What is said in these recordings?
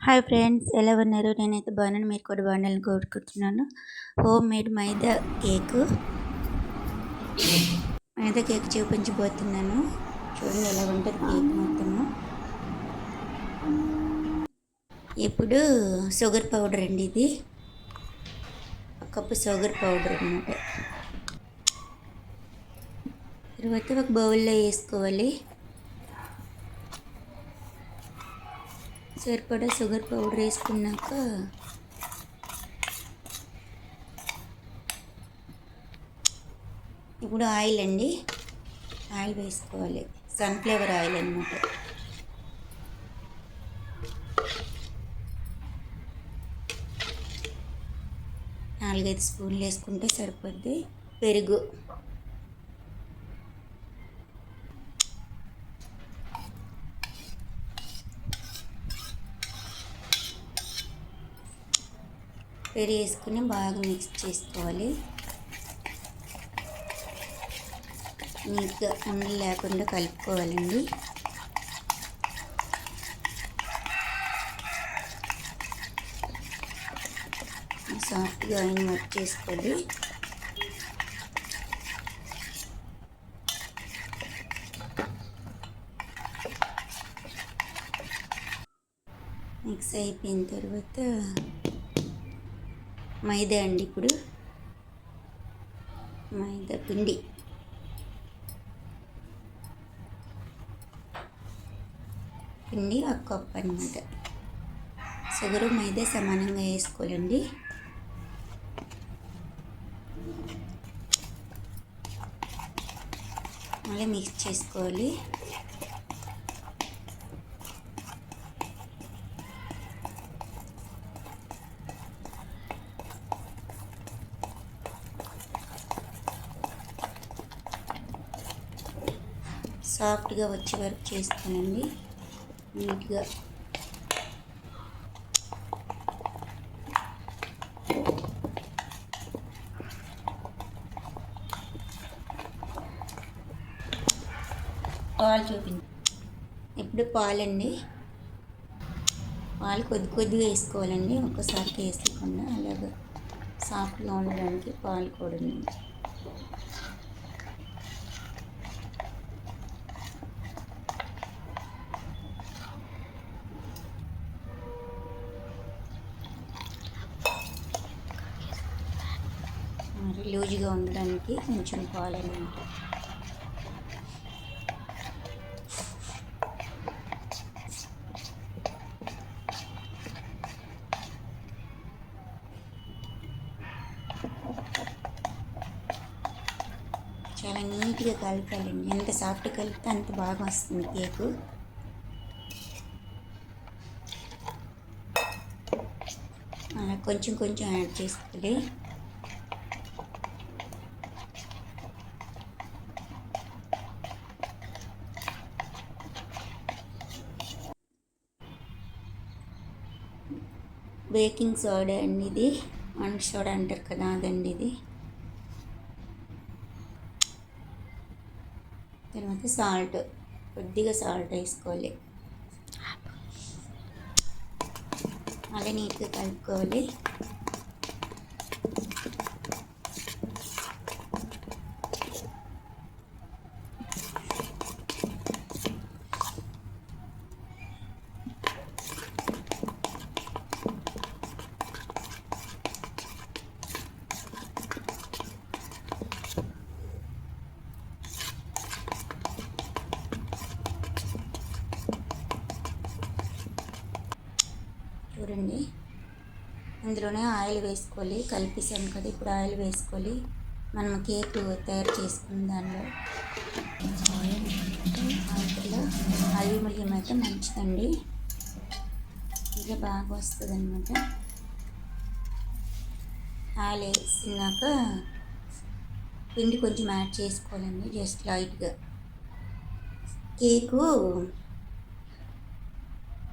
Hi friends, ఎలా ఉన్నారు? నేనైతే బాగున్నాను. మీరు కూడా బాగుండాలని కోరుకుంటున్నాను. హోమ్ మేడ్ మైదా కేక్ చూపించబోతున్నాను. చూడండి ఎలా ఉంటుంది కేక్ మొత్తము. ఇప్పుడు షుగర్ పౌడర్ అండి, ఇది ఒక కప్పు షుగర్ పౌడర్ అన్నమాట. తర్వాత ఒక బౌల్లో వేసుకోవాలి. సరిపడా షుగర్ పౌడర్ వేసుకున్నాక ఇప్పుడు ఆయిల్ అండి, ఆయిల్ వేసుకోవాలి. సన్ఫ్లవర్ ఆయిల్ అన్నమాట. నాలుగైదు స్పూన్లు వేసుకుంటే సరిపోద్ది. పెరుగు వేసుకుని బాగా మిక్స్ చేసుకోవాలి. నీట్గా ఉండలు లేకుండా కలుపుకోవాలండి. సాఫ్ట్గా ఆయన మట్ చేసుకోవాలి. మిక్స్ అయిపోయిన తర్వాత మైదా అండి, ఇప్పుడు మైదా పిండి ఒక కప్ అన్నమాట. షుగరు మైదా సమానంగా వేసుకోవాలండి. మళ్ళీ మిక్స్ చేసుకోవాలి. సాఫ్ట్గా వచ్చే వరకు చేసుకోనండి నీట్గా. పాలు చూపించి ఇప్పుడు పాలండి, పాలు కొద్దిగా వేసుకోవాలండి, ఒక్కసారికి వేసుకోకుండా. అలాగా సాఫ్ట్గా ఉండడానికి పాలు కూడా మరి లూజ్గా ఉండడానికి కొంచెం పాలు అన్నమాట. చాలా నీట్గా కలపాలండి. ఎంత సాఫ్ట్ కలిపితే అంత బాగా వస్తుంది కేకు. అలా కొంచెం యాడ్ చేసుకోవాలి. బేకింగ్ సోడా అండి, ఇది వంట సోడా అంటారు కదా, అదండి ఇది. తర్వాత సాల్ట్, కొద్దిగా సాల్ట్ వేసుకోవాలి. అలా నీట్గా కలుపుకోవాలి. చూడండి, ఇందులోనే ఆయిల్ వేసుకోవాలి. కలిపేసాను కదా, ఇప్పుడు ఆయిల్ వేసుకోవాలి. మనం కేక్ తయారు చేసుకున్న దానిలో అల్యూమినియం అయితే మంచిదండి, ఇంకా బాగా వస్తుంది అన్నమాట. ఆయిల్ వేసినాక పిండి కొంచెం యాడ్ చేసుకోవాలండి, జస్ట్ లైట్గా. కేకు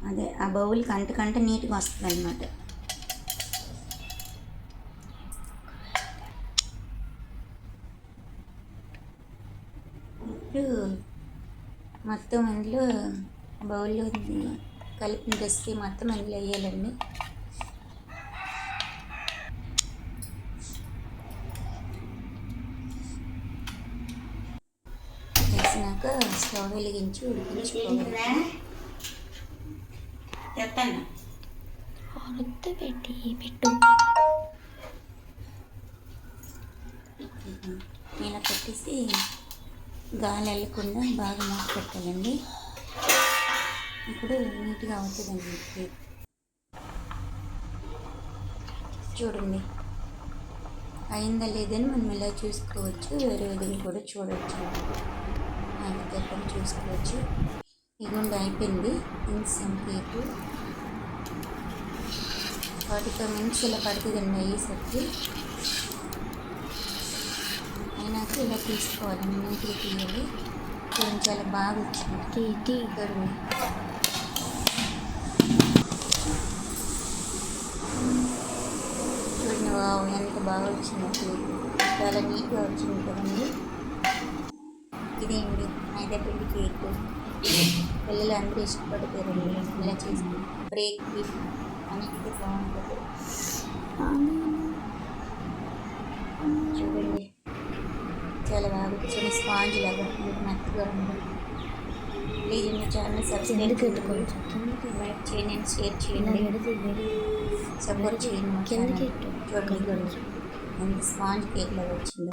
అదే ఆ బౌల్కి అంటకంట నీట్గా వస్తుంది అన్నమాట. ఇప్పుడు మొత్తం అందులో బౌల్లో కలిపిన రెసిపీ మొత్తం అందులో వేయాలండి. వేసినాక స్టవ్ వెలిగించి ఉడికించుకోవాలి. చెప్తాను పెట్టు ఇలా పెట్టేసి గాలి వెళ్ళకుండా బాగా మూత పెట్టాలండి. ఇప్పుడు నీట్గా అవుతుందండి కేక్. చూడండి అయిందా లేదని మనం ఇలా చూసుకోవచ్చు. వేరే విధంగా కూడా చూడవచ్చు, చెప్పని చూసుకోవచ్చు. ఇదిగోండి అయిపోయింది. ఇన్సం కేకు 45 మినిట్స్ ఇలా పడుతుందండి అయ్యేసరికి. అయినాక ఇలా తీసుకోవాలి, నీట్గా తీయాలి. చూడండి చాలా బాగా వచ్చింది. చూడండి చూడండి వావ్ ఎంత బాగా వచ్చింది కేక్. చాలా నీట్గా వచ్చింది కదండి. ఇదేంటి మైదాపిండి కేక్. పిల్లలు అందరూ ఇష్టపడతారండి ఇలా చేసి. బ్రేక్కి అన్నిటికీ బాగుంటుంది. చూడండి చాలా బాగా వచ్చింది. స్పాంజ్ లాగా మెత్తగా ఉంది. ప్లీజ్ మీ ఛానల్ సబ్స్క్రైబ్ చేయండి, లైక్ చేయండి, షేర్ చేయండి, సపోర్ట్ చేయండి మా ఛానల్. చూడండి ఎంత స్పాంజ్ కేక్ లాగా వచ్చిందో.